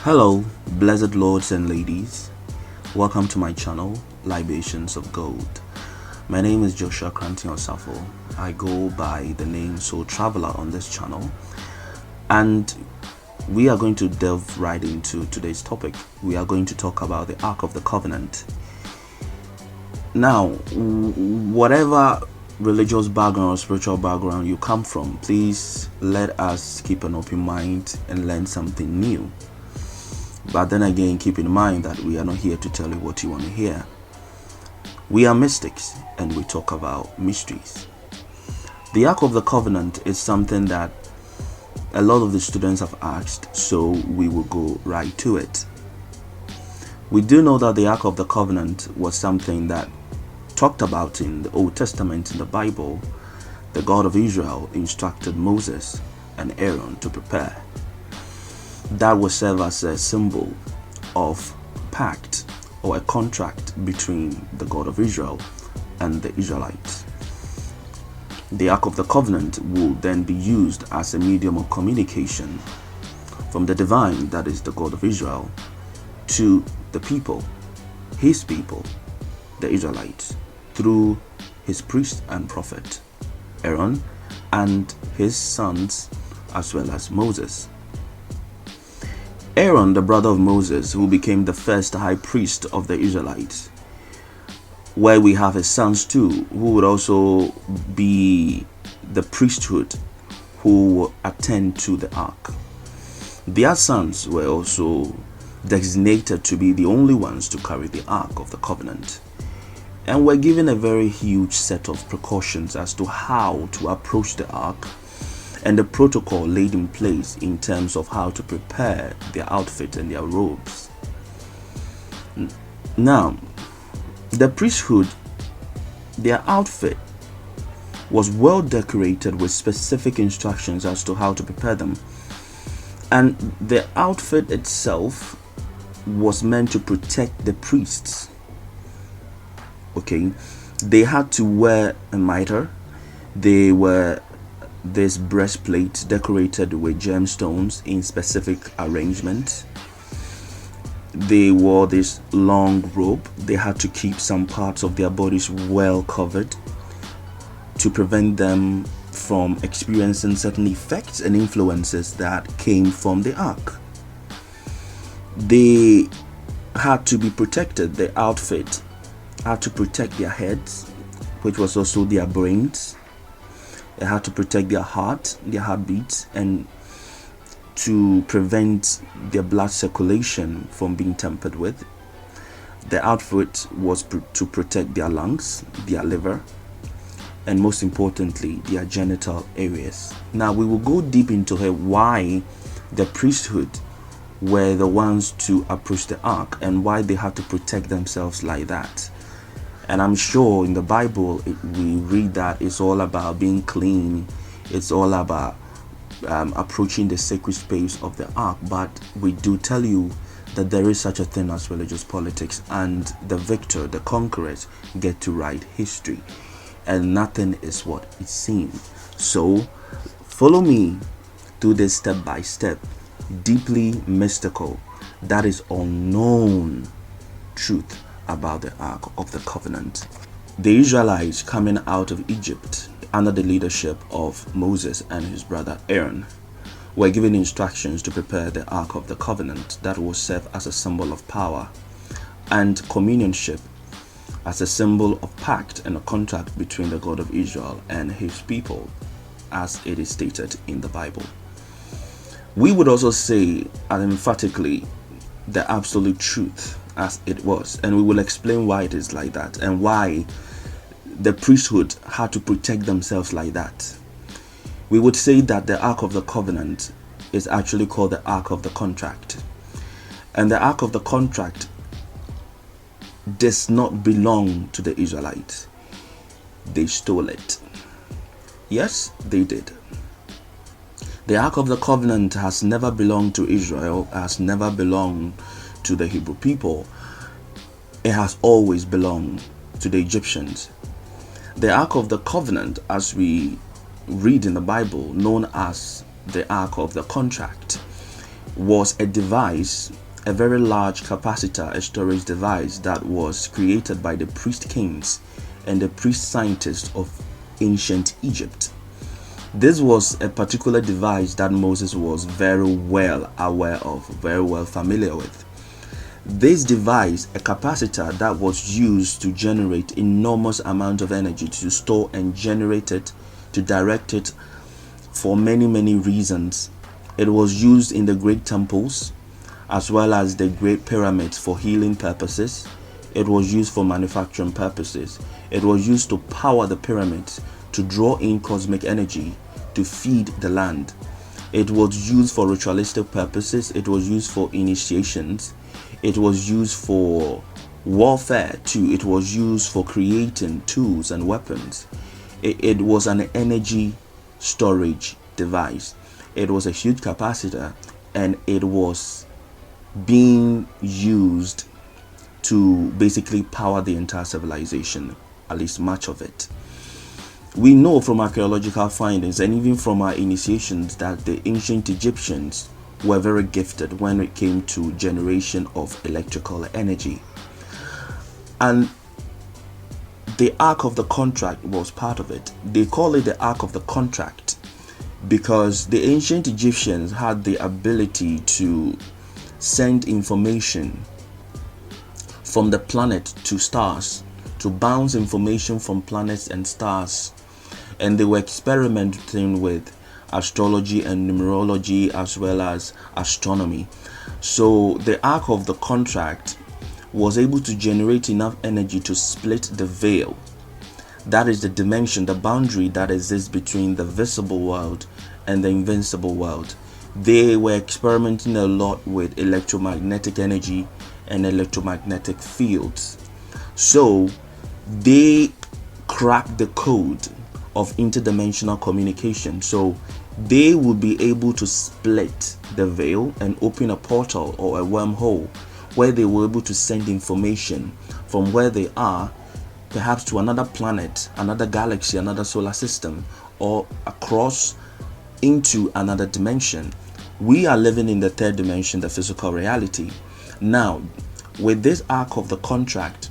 Hello, blessed lords and ladies. Welcome to my channel, Libations of Gold. My name is Joshua Kranti Osafo. I go by the name Soul Traveler on this channel, and we are going to delve right into today's topic. We are going to talk about the Ark of the Covenant. Now, whatever religious background or spiritual background you come from, please let us keep an open mind and learn something new. But then again, keep in mind that we are not here to tell you what you want to hear. We are mystics and we talk about mysteries. The Ark of the Covenant is something that a lot of the students have asked, so we will go right to it. We do know that the Ark of the Covenant was something that talked about in the Old Testament in the Bible. The God of Israel instructed Moses and Aaron to prepare. That will serve as a symbol of pact or a contract between the God of Israel and the Israelites. The Ark of the Covenant will then be used as a medium of communication from the divine, that is the God of Israel, to the people, his people, the Israelites, through his priest and prophet Aaron and his sons, as well as Moses. Aaron, the brother of Moses, who became the first high priest of the Israelites, where we have his sons too, who would also be the priesthood who will attend to the ark. Their sons were also designated to be the only ones to carry the Ark of the Covenant, and were given a very huge set of precautions as to how to approach the ark, and the protocol laid in place in terms of how to prepare their outfit and their robes. Now, the priesthood, their outfit was well decorated with specific instructions as to how to prepare them. And the outfit itself was meant to protect the priests. Okay, they had to wear a mitre. They were this breastplate decorated with gemstones in specific arrangement. They wore this long robe. They had to keep some parts of their bodies well covered to prevent them from experiencing certain effects and influences that came from the ark. They had to be protected. The outfit had to protect their heads, which was also their brains. They had to protect their heart, their heartbeats, and to prevent their blood circulation from being tampered with. The outfit was to protect their lungs, their liver, and most importantly, their genital areas. Now, we will go deep into why the priesthood were the ones to approach the ark and why they had to protect themselves like that. And I'm sure in the Bible, we read that it's all about being clean. It's all about approaching the sacred space of the ark. But we do tell you that there is such a thing as religious politics, and the victor, the conquerors, get to write history. And nothing is what it seems. So follow me through this step by step, deeply mystical, that is unknown truth about the Ark of the Covenant. The Israelites coming out of Egypt under the leadership of Moses and his brother Aaron were given instructions to prepare the Ark of the Covenant that will serve as a symbol of power and communionship, as a symbol of pact and a contract between the God of Israel and his people, as it is stated in the Bible. We would also say, and emphatically, the absolute truth as it was, and we will explain why it is like that and why the priesthood had to protect themselves like that. We would say that the Ark of the Covenant is actually called the Ark of the Contract, and the Ark of the Contract does not belong to the Israelites. They stole it. Yes, they did. The Ark of the Covenant has never belonged to Israel, has never belonged to the Hebrew people. It has always belonged to the Egyptians. The Ark of the Covenant, as we read in the Bible, known as the Ark of the Contract, was a device, a very large capacitor, a storage device that was created by the priest kings and the priest scientists of ancient Egypt. This was a particular device that Moses was very well aware of, very well familiar with. This device, a capacitor that was used to generate enormous amount of energy, to store and generate it, to direct it for many reasons. It was used in the great temples as well as the great pyramids for healing purposes. It was used for manufacturing purposes. It was used to power the pyramids, to draw in cosmic energy, to feed the land. It was used for ritualistic purposes. It was used for initiations. It was used for warfare too. It was used for creating tools and weapons. It was an energy storage device. It was a huge capacitor, and it was being used to basically power the entire civilization, at least much of it. We know from archaeological findings and even from our initiations that the ancient Egyptians were very gifted when it came to generation of electrical energy. And the Ark of the Contract was part of it. They call it the Ark of the Contract because the ancient Egyptians had the ability to send information from the planet to stars, to bounce information from planets and stars. And they were experimenting with astrology and numerology as well as astronomy. So the Ark of the Contract was able to generate enough energy to split the veil. That is the dimension, the boundary that exists between the visible world and the invincible world. They were experimenting a lot with electromagnetic energy and electromagnetic fields. So they cracked the code of interdimensional communication. So they will be able to split the veil and open a portal or a wormhole where they were able to send information from where they are, perhaps to another planet, another galaxy, another solar system, or across into another dimension. We are living in the third dimension, the physical reality. Now, with this Ark of the Contract,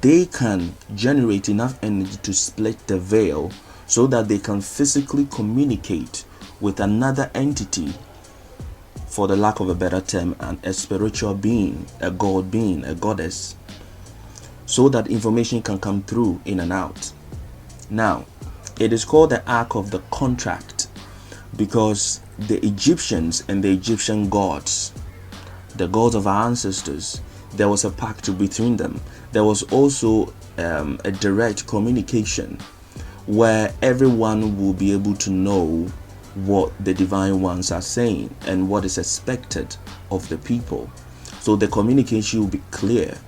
they can generate enough energy to split the veil so that they can physically communicate with another entity, for the lack of a better term, a spiritual being, a god being, a goddess, so that information can come through in and out. Now, it is called the Ark of the Contract because the Egyptians and the Egyptian gods, the gods of our ancestors, there was a pact between them. There was also a direct communication where everyone will be able to know what the divine ones are saying and what is expected of the people. So the communication will be clear,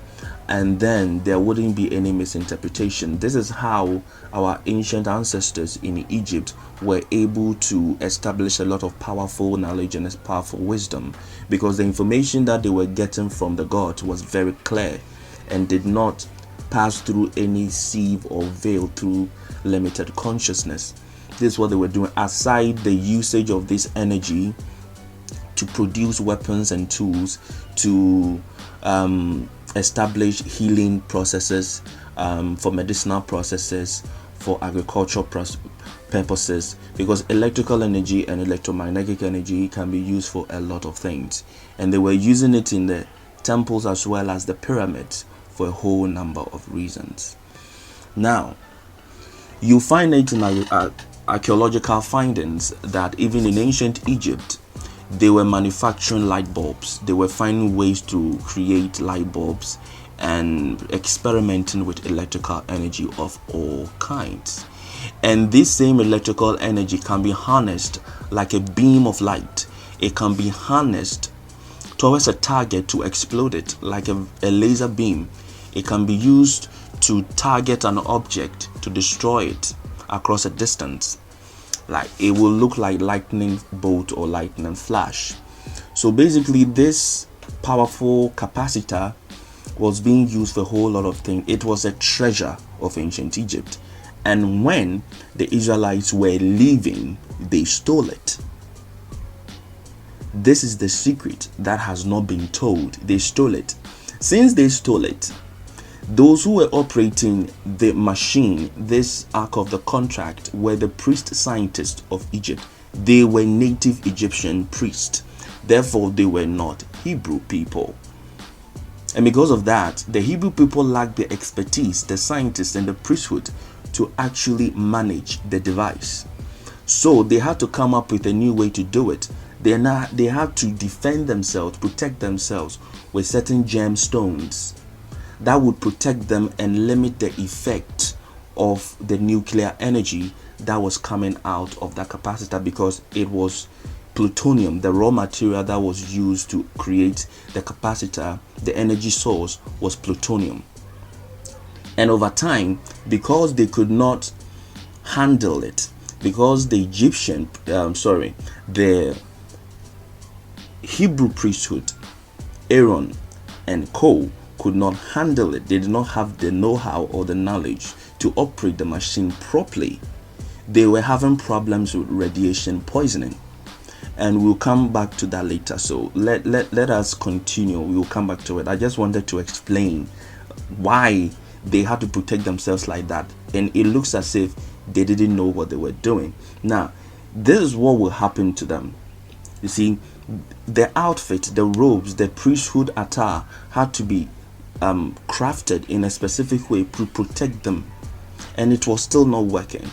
and then there wouldn't be any misinterpretation. This is how our ancient ancestors in Egypt were able to establish a lot of powerful knowledge and powerful wisdom, because the information that they were getting from the gods was very clear and did not pass through any sieve or veil through limited consciousness. This is what they were doing, aside the usage of this energy to produce weapons and tools, to establish healing processes, for medicinal processes, for agricultural purposes, because electrical energy and electromagnetic energy can be used for a lot of things, and they were using it in the temples as well as the pyramids for a whole number of reasons. Now, you find it in archaeological findings that even in ancient Egypt, they were manufacturing light bulbs. They were finding ways to create light bulbs and experimenting with electrical energy of all kinds. And this same electrical energy can be harnessed like a beam of light. It can be harnessed towards a target to explode it like a laser beam. It can be used to target an object to destroy it across a distance. Like it will look like lightning bolt or lightning flash. So basically this powerful capacitor was being used for a whole lot of things. It was a treasure of ancient Egypt, and when the Israelites were leaving, they stole it. This is the secret that has not been told. They stole it. Since they stole it, those who were operating the machine, this Ark of the Contract, were the priest scientists of Egypt. They were native Egyptian priests. Therefore, they were not Hebrew people. And because of that, the Hebrew people lacked the expertise, the scientists, and the priesthood to actually manage the device. So they had to come up with a new way to do it. They had to defend themselves, protect themselves with certain gemstones that would protect them and limit the effect of the nuclear energy that was coming out of that capacitor, because it was plutonium, the raw material that was used to create the capacitor. The energy source was plutonium. And over time, because they could not handle it, because the the Hebrew priesthood, Aaron and co, could not handle it. They did not have the know-how or the knowledge to operate the machine properly. They were having problems with radiation poisoning, and we'll come back to that later. So let us continue. We will come back to it. I just wanted to explain why they had to protect themselves like that, and it looks as if they didn't know what they were doing. Now, this is what will happen to them. You see, the outfit, the robes, the priesthood attire had to be crafted in a specific way to protect them, and it was still not working.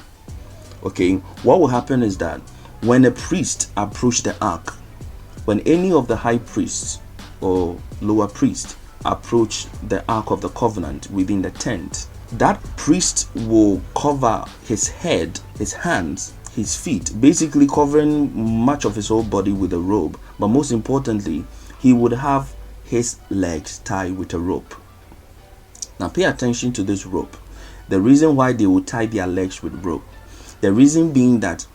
Okay, what will happen is that when a priest approached the ark, when any of the high priests or lower priests approach the Ark of the Covenant within the tent, that priest will cover his head, his hands, his feet, basically covering much of his whole body with a robe. But most importantly, he would have his legs tied with a rope. Now pay attention to this rope. The reason why they would tie their legs with rope, the reason being that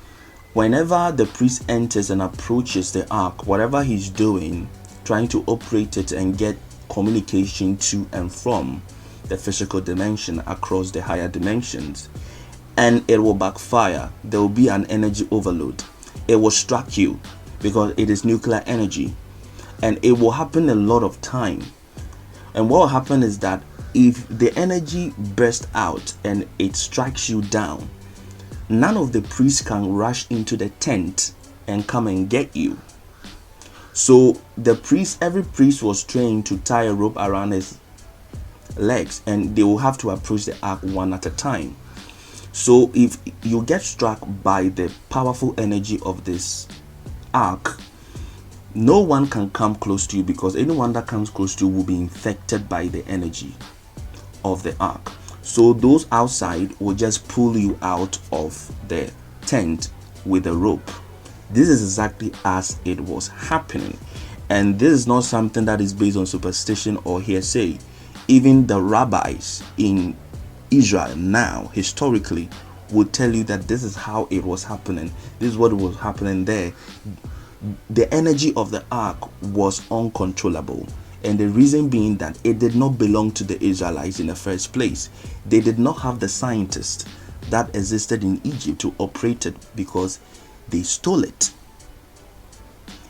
whenever the priest enters and approaches the ark, whatever he's doing, trying to operate it and get communication to and from the physical dimension across the higher dimensions, and it will backfire. There will be an energy overload. It will strike you because it is nuclear energy, and it will happen a lot of time. And what will happen is that if the energy bursts out and it strikes you down, none of the priests can rush into the tent and come and get you. So every priest was trained to tie a rope around his legs, and they will have to approach the ark one at a time. So if you get struck by the powerful energy of this ark, no one can come close to you, because anyone that comes close to you will be infected by the energy of the ark. So those outside will just pull you out of the tent with a rope. This is exactly as it was happening, and this is not something that is based on superstition or hearsay. Even the rabbis in Israel now, historically, would tell you that this is how it was happening. This is what was happening there. The energy of the ark was uncontrollable, and the reason being that it did not belong to the Israelites in the first place. They did not have the scientists that existed in Egypt to operate it, because they stole it.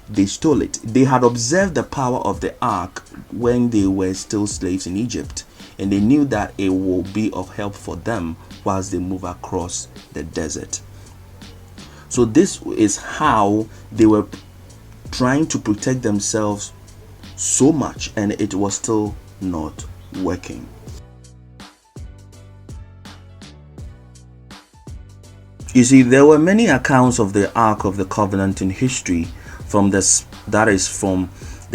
They stole it. They had observed the power of the ark when they were still slaves in Egypt, and they knew that it will be of help for them whilst they move across the desert. So this is how they were trying to protect themselves so much, and it was still not working. You see, there were many accounts of the Ark of the Covenant in history, from the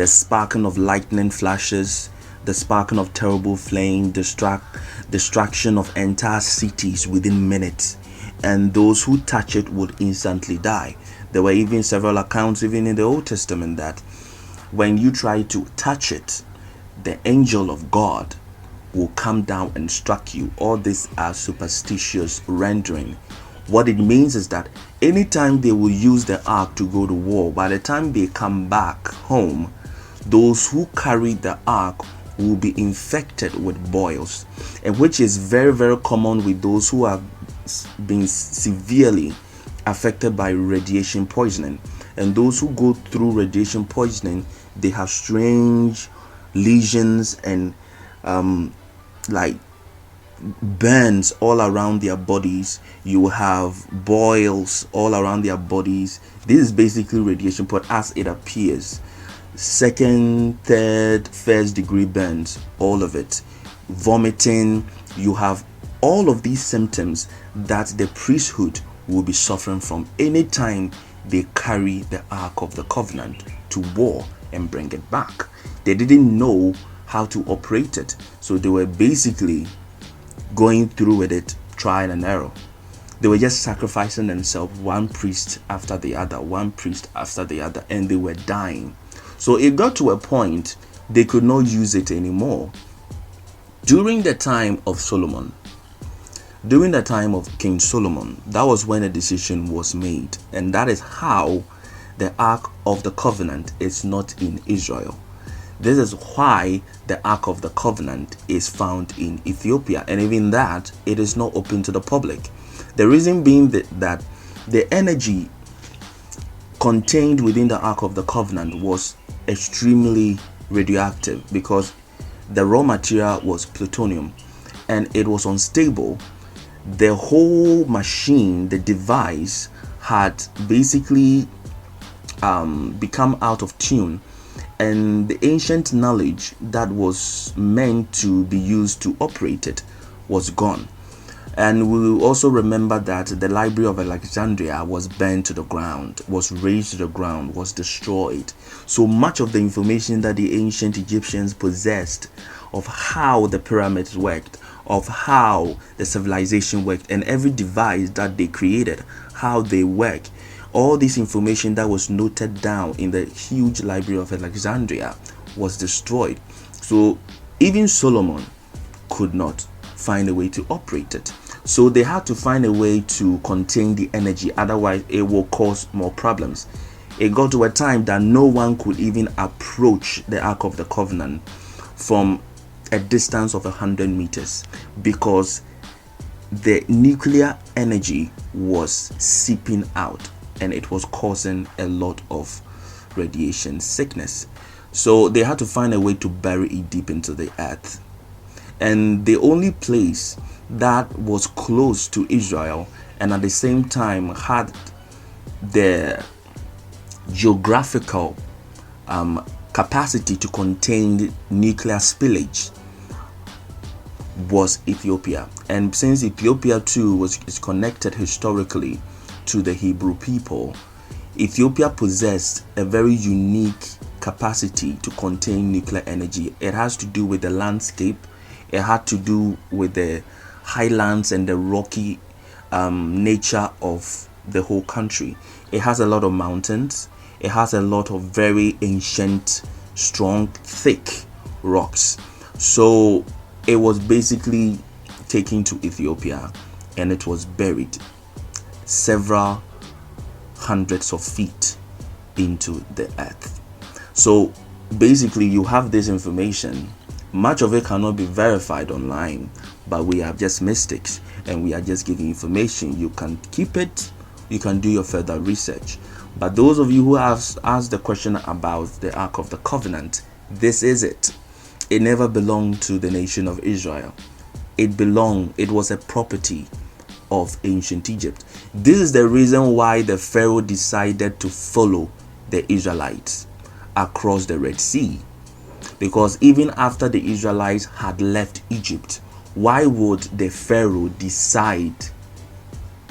sparking of lightning flashes, the sparking of terrible flame, destruction of entire cities within minutes, and those who touch it would instantly die. There were even several accounts, even in the Old Testament, that when you try to touch it, the angel of God will come down and strike you. All these are superstitious rendering. What it means is that anytime they will use the ark to go to war, by the time they come back home, those who carry the ark will be infected with boils, and which is very, very common with those who have been severely affected by radiation poisoning. And those who go through radiation poisoning, they have strange lesions and like burns all around their bodies. You have boils all around their bodies. This is basically radiation, but as it appears, second, third, first degree burns, all of it. Vomiting. You have all of these symptoms that the priesthood will be suffering from anytime they carry the Ark of the Covenant to war and bring it back. They didn't know how to operate it, so they were basically going through with it, trial and error. They were just sacrificing themselves, one priest after the other, one priest after the other, and they were dying. So it got to a point they could not use it anymore. During the time of Solomon, during the time of King Solomon, that was when a decision was made, and that is how the Ark of the Covenant is not in Israel. This is why the Ark of the Covenant is found in Ethiopia, and even that, it is not open to the public. The reason being that the energy contained within the Ark of the Covenant was extremely radioactive, because the raw material was plutonium and it was unstable. The whole machine, the device, had basically become out of tune, and the ancient knowledge that was meant to be used to operate it was gone. And we will also remember that the Library of Alexandria was burned to the ground, was razed to the ground, was destroyed. So much of the information that the ancient Egyptians possessed of how the pyramids worked, of how the civilization worked, and every device that they created, how they work, all this information that was noted down in the huge Library of Alexandria was destroyed. So even Solomon could not find a way to operate it. So they had to find a way to contain the energy, otherwise it will cause more problems. It got to a time that no one could even approach the Ark of the Covenant from a distance of 100 meters, because the nuclear energy was seeping out and it was causing a lot of radiation sickness. So they had to find a way to bury it deep into the earth. And the only place that was close to Israel and at the same time had the geographical capacity to contain nuclear spillage was Ethiopia. And since Ethiopia too is connected historically to the Hebrew people, Ethiopia possessed a very unique capacity to contain nuclear energy. It has to do with the landscape. It had to do with the highlands and the rocky nature of the whole country. It has a lot of mountains. It has a lot of very ancient, strong, thick rocks. So it was basically taken to Ethiopia and it was buried several hundreds of feet into the earth. So basically you have this information. Much of it cannot be verified online, but we have just mistakes and we are just giving information. You can keep it, you can do your further research. But those of you who have asked the question about the Ark of the Covenant, this is it. It never belonged to the nation of Israel. It was a property of ancient Egypt. This is the reason why the Pharaoh decided to follow the Israelites across the Red Sea. Because even after the Israelites had left Egypt, why would the Pharaoh decide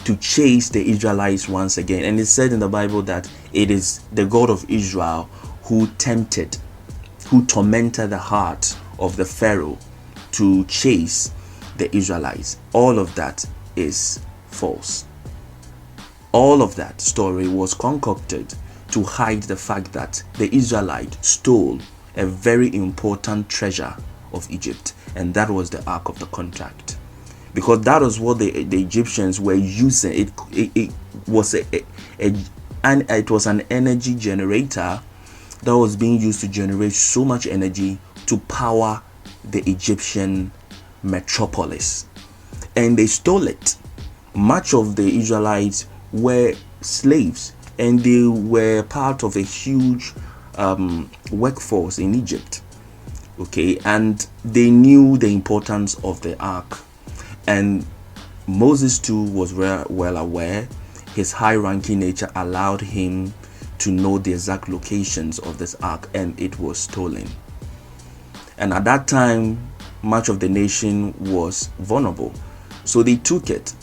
to chase the Israelites once again? And it said in the Bible that it is the God of Israel who tormented the heart of the Pharaoh to chase the Israelites. All of that is false. All of that story was concocted to hide the fact that the Israelites stole a very important treasure of Egypt, and that was the Ark of the Contract, because that was what the Egyptians were using. It was an energy generator that was being used to generate so much energy to power the Egyptian metropolis, and they stole it. Much of the Israelites were slaves and they were part of a huge workforce in Egypt. Okay, and they knew the importance of the ark, and Moses too was well aware. His high-ranking nature allowed him to know the exact locations of this ark, and it was stolen. And at that time, much of the nation was vulnerable, so they took it.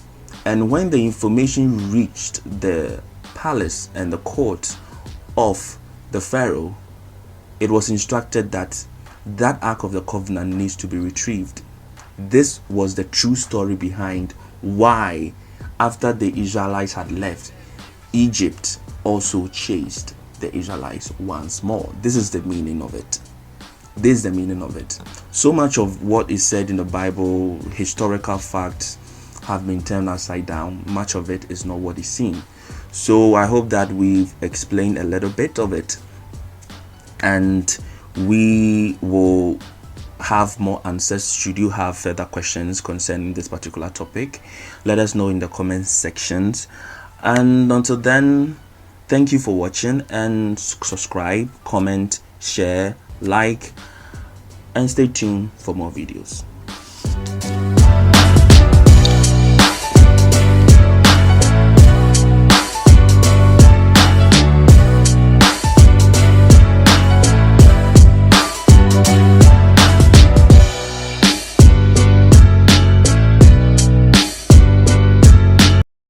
And when the information reached the palace and the court of the Pharaoh, it was instructed that that Ark of the Covenant needs to be retrieved. This was the true story behind why, after the Israelites had left, Egypt also chased the Israelites once more. This is the meaning of it. This is the meaning of it. So much of what is said in the Bible, historical facts, have been turned upside down. Much of it is not what is seen. So I hope that we've explained a little bit of it, and we will have more answers. Should you have further questions concerning this particular topic, let us know in the comments sections. And until then, thank you for watching, and subscribe, comment, share, like, and stay tuned for more videos.